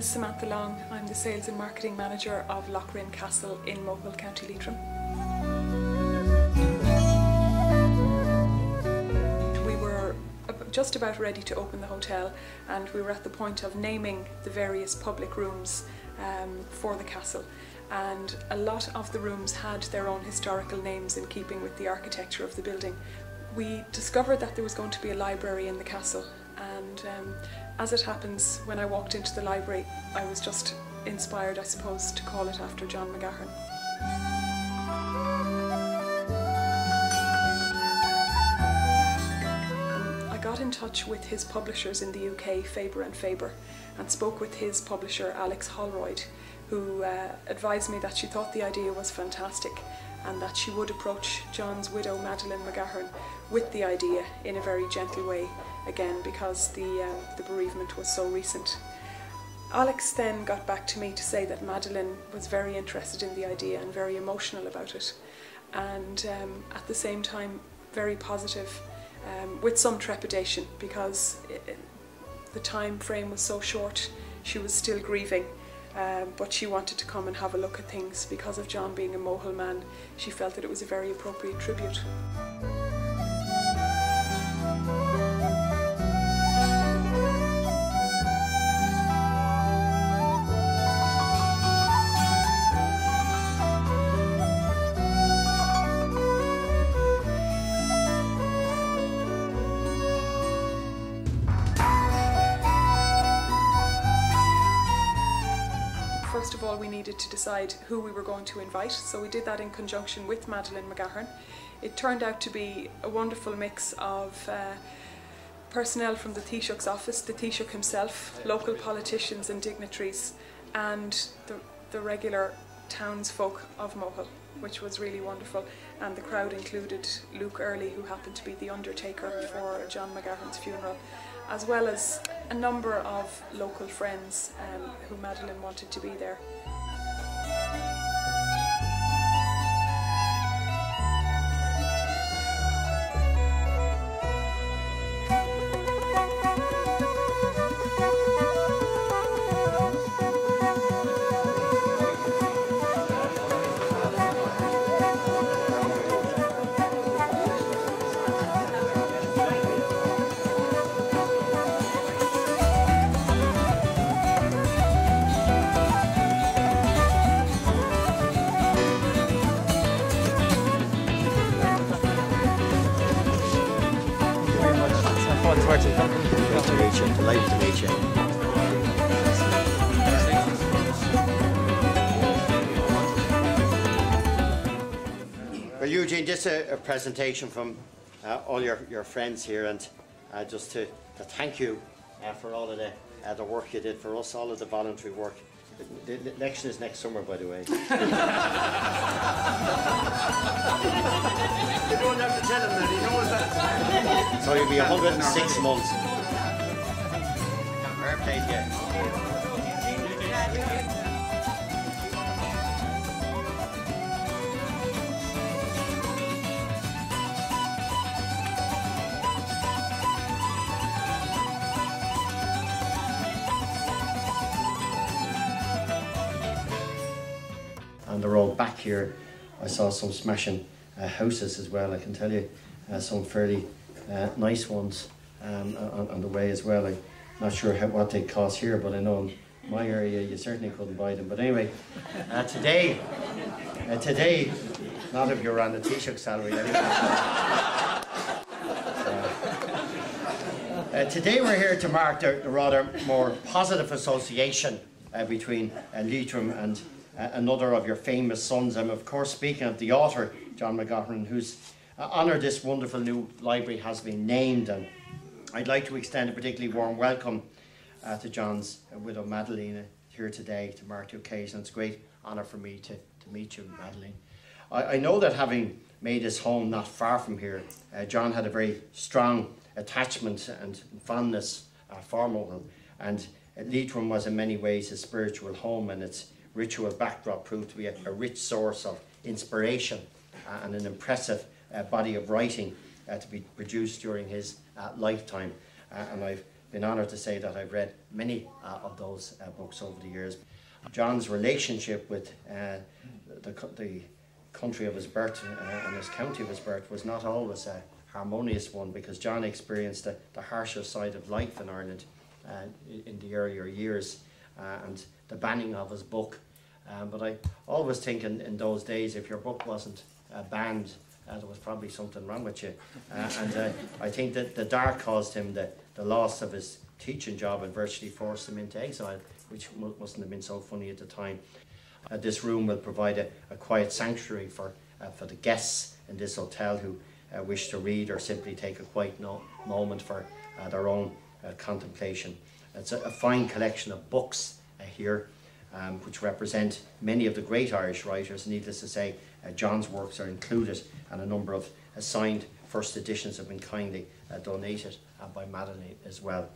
Samantha Long. I'm the Sales and Marketing Manager of Lochrin Castle in Mohill, County Leitrim. We were just about ready to open the hotel, and we were at the point of naming the various public rooms for the castle, and a lot of the rooms had their own historical names in keeping with the architecture of the building. We discovered that there was going to be a library in the castle, and as it happens, when I walked into the library, I was just inspired, I suppose, to call it after John McGahern. I got in touch with his publishers in the UK, Faber and Faber, and spoke with his publisher, Alex Holroyd, who advised me that she thought the idea was fantastic and that she would approach John's widow, Madeleine McGahern, with the idea in a very gentle way, again because the bereavement was so recent. Alex then got back to me to say that Madeleine was very interested in the idea and very emotional about it, and at the same time very positive, with some trepidation because the time frame was so short. She was still grieving, but she wanted to come and have a look at things. Because of John being a Mohill man, she felt that it was a very appropriate tribute. First of all, we needed to decide who we were going to invite, so we did that in conjunction with Madeleine McGahern. It turned out to be a wonderful mix of personnel from the Taoiseach's office, the Taoiseach himself, local politicians and dignitaries, and the regular townsfolk of Mohill, which was really wonderful. And the crowd included Luke Early, who happened to be the undertaker for John McGahern's funeral, as well as a number of local friends who Madeleine wanted to be there. Delighted to meet you. Well, Eugene, just a presentation from all your friends here, and just to thank you for all of the work you did for us, all of the voluntary work. The election is next summer, by the way. You don't have to tell him that, he knows that. So you'll be 106 months. Fair play to you. On the road back here, I saw some smashing houses as well. I can tell you some fairly nice ones on the way as well. I'm not sure what they cost here, but I know in my area you certainly couldn't buy them. But anyway, today, not if you're on the Taoiseach salary anyway. Today we're here to mark the rather more positive association between Leitrim and another of your famous sons. I'm of course speaking of the author, John McGahern, whose honour this wonderful new library has been named. And I'd like to extend a particularly warm welcome to John's widow, Madeleine, here today to mark the occasion. It's a great honour for me to meet you, Madeleine. I know that having made his home not far from here, John had a very strong attachment and fondness for Mohill, and Leitrim was in many ways his spiritual home, and its ritual backdrop proved to be a rich source of inspiration and an impressive body of writing to be produced during his lifetime. And I've been honoured to say that I've read many of those books over the years. John's relationship with the country of his birth and his county of his birth was not always a harmonious one, because John experienced the harsher side of life in Ireland in the earlier years, and the banning of his book. But I always think in those days, if your book wasn't banned, there was probably something wrong with you. And I think that the Dart caused him the loss of his teaching job and virtually forced him into exile, which mustn't have been so funny at the time. This room will provide a quiet sanctuary for the guests in this hotel who wish to read or simply take a quiet moment for their own contemplation. It's a fine collection of books here, which represent many of the great Irish writers. Needless to say, John's works are included, and a number of signed first editions have been kindly donated by Madeleine as well.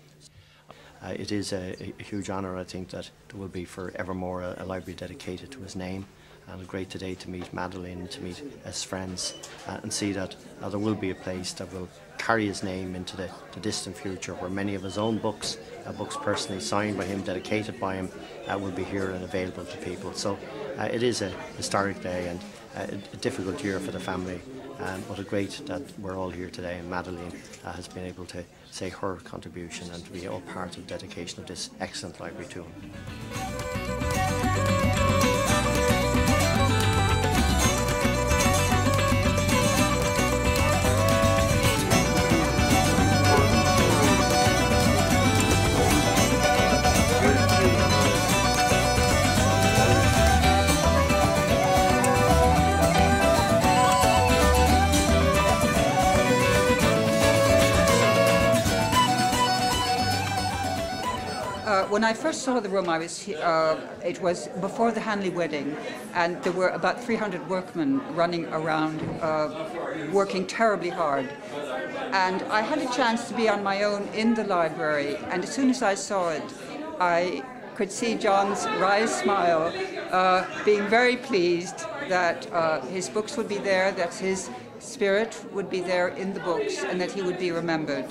It is a huge honour, I think, that there will be for evermore a library dedicated to his name, and great today to meet Madeleine, to meet his friends, and see that there will be a place that will carry his name into the distant future, where many of his own books, books personally signed by him, dedicated by him, will be here and available to people. So it is a historic day and a difficult year for the family, but a great that we're all here today, and Madeleine has been able to say her contribution and to be all part of the dedication of this excellent library to him. When I first saw the room, it was before the Hanley wedding, and there were about 300 workmen running around, working terribly hard. And I had a chance to be on my own in the library, and as soon as I saw it, I could see John's wry smile, being very pleased that his books would be there, that his spirit would be there in the books, and that he would be remembered.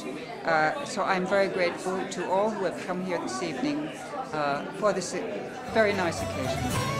So I'm very grateful to all who have come here this evening for this very nice occasion.